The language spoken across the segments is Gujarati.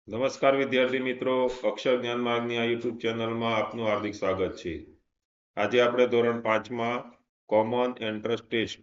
નમસ્કાર વિદ્યાર્થી મિત્રો, અક્ષર જ્ઞાન માર્ગની આ યુટ્યુબ ચેનલમાં આપનું હાર્દિક સ્વાગત છે. આજે આપણે ધોરણ 5માં કોમન એન્ટ્રન્સ ટેસ્ટ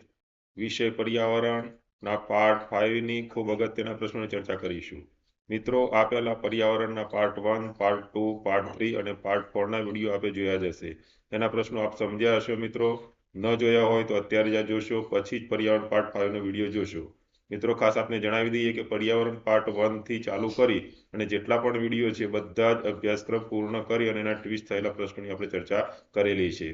વિષય પર્યાવરણના પાર્ટ 5 ની ખૂબ અગત્યના પ્રશ્નોની ચર્ચા કરીશું. મિત્રો, આપેલા પર્યાવરણના પાર્ટ 1, પાર્ટ 2, પાર્ટ 3 અને પાર્ટ 4 ના વિડીયો આપે જોયા જ હશે. તેના પ્રશ્નો આપ સમજ્યા હશો. મિત્રો, ન જોયા હોય તો અત્યારે જ જોશો, પછી જ પર્યાવરણ પાર્ટ 5 નો વિડીયો જોશો. મિત્રો, ખાસ આપને જણાવી દઈએ કે પર્યાવરણ પાર્ટ 1 થી ચાલુ કરી અને જેટલા પણ વિડીયો છે બધા જ અભ્યાસક્રમ પૂર્ણ કરી અને એના ટ્વિસ્ટ થયેલા પ્રશ્નોની આપણે ચર્ચા કરેલી છે.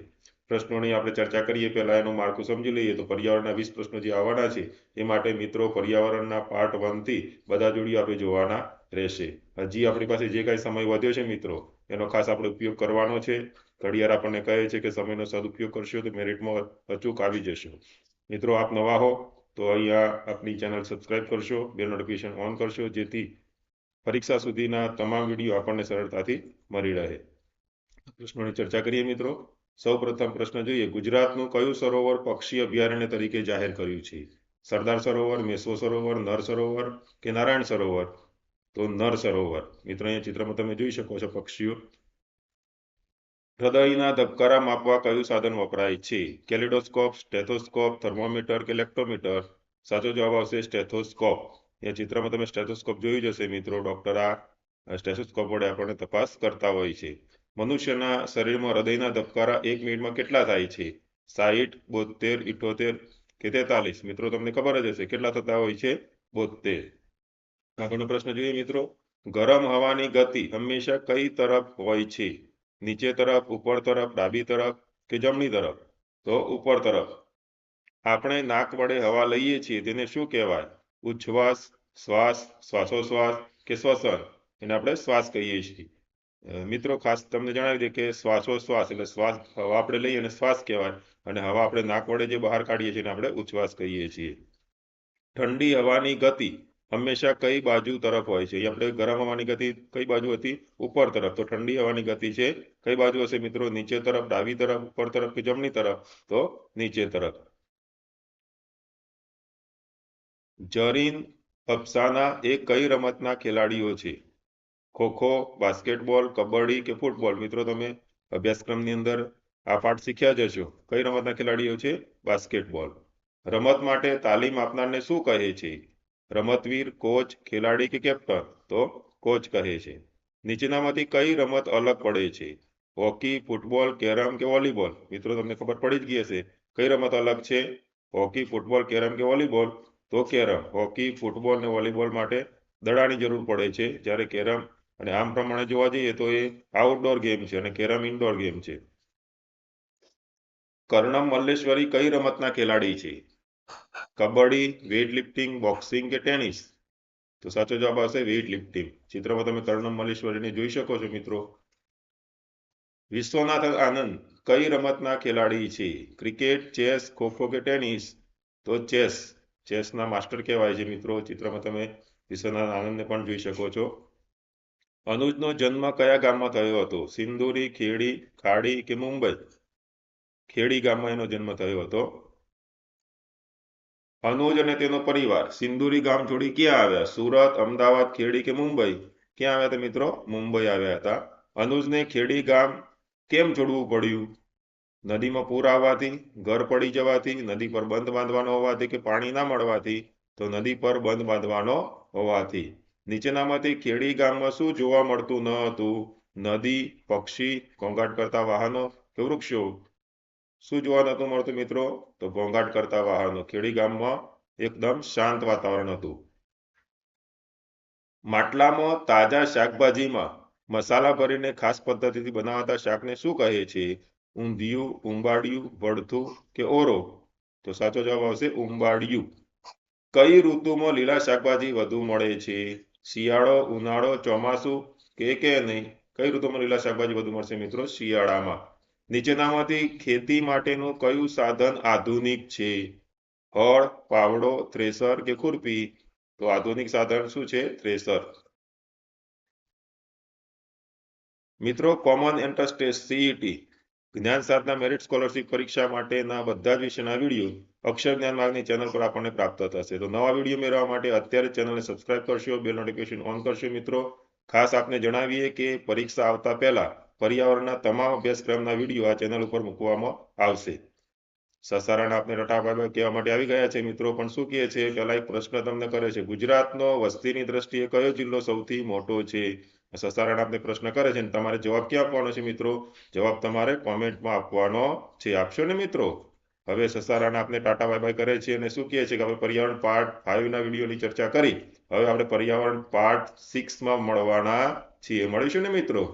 પ્રશ્નોની આપણે ચર્ચા કરીએ પહેલા એનું માળખું સમજી લઈએ તો પર્યાવરણના 20 પ્રશ્નો જે આવવાના છે એ માટે મિત્રો પર્યાવરણના પાર્ટ 1 થી બધા જ વિડીયો આપણે જોવાના રહેશે. હજી આપણી પાસે જે કાંઈ સમય વધ્યો છે મિત્રો, એનો ખાસ આપણે ઉપયોગ કરવાનો છે. ઘડિયાળ આપણને કહે છે કે સમયનો સદુપયોગ કરશો તો મેરિટમાં અચૂક આવી જશો. મિત્રો, આપ નવા હો તો અહીંયા આપણી ચેનલ સબસ્ક્રાઇબ કરશો, બેલ નોટિફિકેશન ઓન કરશો, જેથી પરીક્ષા સુધીના તમામ વિડીયો આપણને સરળતાથી મળી રહે. પ્રશ્નોની ચર્ચા કરીએ મિત્રો. સૌપ્રથમ પ્રશ્ન જોઈએ, ગુજરાતનું કયું સરોવર પક્ષી અભયારણ્ય તરીકે જાહેર કર્યું છે? સરદાર સરોવર, મેશ્વો સરોવર, નર સરોવર કે નારાયણ સરોવર? તો નર સરોવર. મિત્રો, અહીંયા ચિત્રમાં તમે જોઈ શકો છો પક્ષીઓ. હૃદયના ધબકારા માપવા કયું સાધન વપરાય છે? કેલિડોસ્કોપ, સ્ટેથોસ્કોપ, થર્મોમીટર કે લેક્ટોમીટર? સાચો જવાબ આવશે સ્ટેથોસ્કોપ. એ ચિત્રમાં તમે સ્ટેથોસ્કોપ જોયું જશે મિત્રો. ડોક્ટર આ સ્ટેથોસ્કોપ વડે આપણને તપાસ કરતા હોય છે. મનુષ્યના શરીરમાં હૃદયના ધબકારા 1 મિનિટમાં કેટલા થાય છે? 60, 72, 78 કે 43? મિત્રો, તમને ખબર જ હશે કેટલા થતા હોય છે? 72. આગળનો પ્રશ્ન જોઈએ મિત્રો. ગરમ હવાની ગતિ હંમેશા કઈ તરફ હોય છે? નીચે તરફ, ઉપર તરફ, ડાબી તરફ કે જમણી તરફ? તો ઉપર તરફ. આપણે નાક વડે હવા લઈએ છીએ તેને શું કહેવાય? ઉચ્છ્વાસ, શ્વાસ, શ્વાસોશ્વાસ કે શ્વસન? એને આપણે શ્વાસ કહીએ છીએ. મિત્રો, ખાસ તમને જણાવી દઈએ કે શ્વાસોશ્વાસ એટલે શ્વાસ હવા આપણે લઈએ અને શ્વાસ કહેવાય, અને હવા આપણે નાક વડે જે બહાર કાઢીએ છીએ એને આપણે ઉચ્છ્વાસ કહીએ છીએ. ઠંડી હવાની ગતિ હંમેશા કઈ બાજુ તરફ હોય છે? આપણે ગરમ હવાની ગતિ કઈ બાજુ હતી? ઉપર તરફ. તો ઠંડી હવાની ગતિ છે કઈ બાજુ હશે મિત્રો? નીચે તરફ, ડાબી તરફ, ઉપર તરફ કે જમણી તરફ? તો નીચે તરફ. જરીન અફસાના એ કઈ રમતના ખેલાડીઓ છે? ખોખો, બાસ્કેટબોલ, કબડ્ડી કે ફૂટબોલ? મિત્રો, તમે અભ્યાસક્રમની અંદર આ પાઠ શીખ્યા જ હશો. કઈ રમતના ખેલાડીઓ છે? બાસ્કેટબોલ. રમત માટે તાલીમ આપનારને શું કહે છે? રમતવીર, કોચ, ખેલાડી કે કેપ્ટન? તો કોચ કહે છે. નીચેનામાંથી કઈ રમત અલગ પડે છે? હોકી, ફૂટબોલ, કેરમ કે વોલીબોલ? મિત્રો, તમને ખબર પડી જ ગઈ હશે કઈ રમત અલગ છે. હોકી, ફૂટબોલ, કેરમ કે વોલીબોલ? તો કેરમ. હોકી, ફૂટબોલ ને વોલીબોલ માટે દડાની જરૂર પડે છે, જ્યારે કેરમ અને આમ પ્રમાણે જોવા જઈએ તો એ આઉટડોર ગેમ છે અને કેરમ ઇન્ડોર ગેમ છે. કર્ણમ મલ્લેશ્વરી કઈ રમતના ખેલાડી છે? કબડ્ડી, વેઇટ લિફ્ટિંગ, બોક્સિંગ કે ટેનિસ? તો સાચો જવાબ આવશે વેઇટ લિફ્ટિંગ. ચિત્રમાં તમે કર્ણમ મલ્લેશ્વરીને જોઈ શકો છો મિત્રો. વિશ્વનાથ આનંદ કઈ રમતના ખેલાડી છે? ક્રિકેટ, ચેસ, ખોખો કે ટેનિસ? તો ચેસ. ચેસના માસ્ટર કહેવાય છે મિત્રો. ચિત્રમાં તમે વિશ્વનાથ આનંદને પણ જોઈ શકો છો. અનુજનો જન્મ કયા ગામમાં થયો હતો? સિંદુરી, ખેડી, ખાડી કે મુંબઈ? ખેડી ગામમાં એનો જન્મ થયો હતો. અનુજ અને તેનો પરિવાર સિંદુરી ગામ છોડી ક્યાં આવ્યા? સુરત, અમદાવાદ, ખેડી કે મુંબઈ? ક્યાં આવ્યા હતા મિત્રો? મુંબઈ આવ્યા હતા. અનુજને ખેડી ગામ કેમ છોડવું પડ્યું? નદીમાં પૂર આવવાથી, ઘર પડી જવાથી, નદી પર બંધ બાંધવાનો હોવાથી કે પાણી ના મળવાથી? તો નદી પર બંધ બાંધવાનો હોવાથી. નીચેનામાંથી ખેડી ગામમાં શું જોવા મળતું ન હતું? નદી, પક્ષી, ઘોંઘાટ કરતા વાહનો કે વૃક્ષો? શું જોવા નતું મળતું મિત્રો? તો ઘોંઘાટ કરતા વાહનો. ખેડી ગામમાં એકદમ શાંત વાતાવરણ હતું. માટલામાં તાજા શાકભાજીમાં મસાલા ભરીને ખાસ પદ્ધતિથી બનાવાતા શાકને શું કહે છે? ઊંધિયું, ઉંબાડિયું, ભડથું કે ઓરો? તો સાચો જવાબ આવશે ઉંબાડિયું. કઈ ઋતુમાં લીલા શાકભાજી વધુ મળે છે? શિયાળો, ઉનાળો, ચોમાસું કે નહીં? કઈ ઋતુમાં લીલા શાકભાજી વધુ મળશે મિત્રો? શિયાળામાં. નીચેનામાંથી ખેતી માટેનું કયું સાધન આધુનિક છે? હળ, પાવડો, થ્રેસર કે ખુરપી? તો આધુનિક સાધન શું છે? થ્રેસર. મિત્રો, કોમન એન્ટ્રન્સ ટેસ્ટ સીઈટી જ્ઞાન સાધના મેરિટ સ્કોલરશિપ પરીક્ષા માટેના બધા જ વિષયના વિડીયો અક્ષર જ્ઞાન માર્ગની ચેનલ પર આપણને પ્રાપ્ત થશે. તો નવા વિડીયો મેળવવા માટે અત્યારે ચેનલને સબસ્ક્રાઇબ કરશો, બેલ નોટિફિકેશન ઓન કરશો મિત્રો, ખાસ આપને જણાવીએ કે પરીક્ષા આવતા પહેલા પર્યાવરણના તમામ અભ્યાસક્રમના વિડીયો આ ચેનલ ઉપર મૂકવામાં આવશે. સસારાને આપણે ટાટા બાય બાય કહેવા માટે આવી ગયા છે મિત્રો, પણ શું કહે છે પહેલા એક પ્રશ્ન તમને કરે છે, ગુજરાતનો વસ્તીની દ્રષ્ટિએ કયો જિલ્લો સૌથી મોટો છે? સસારાને આપણે પ્રશ્ન કરે છે, તમારે જવાબ ક્યાં આપવાનો છે મિત્રો? જવાબ તમારે કોમેન્ટમાં આપવાનો છે. આપશો ને મિત્રો? હવે સસારાને આપણે ટાટા બાય બાય કરે છે અને શું કહે છે કે આપણે પર્યાવરણ પાર્ટ 5 ના વિડીયોની ચર્ચા કરી. હવે આપણે પર્યાવરણ પાર્ટ 6 માં મળવાના છીએ. મળીશું ને મિત્રો?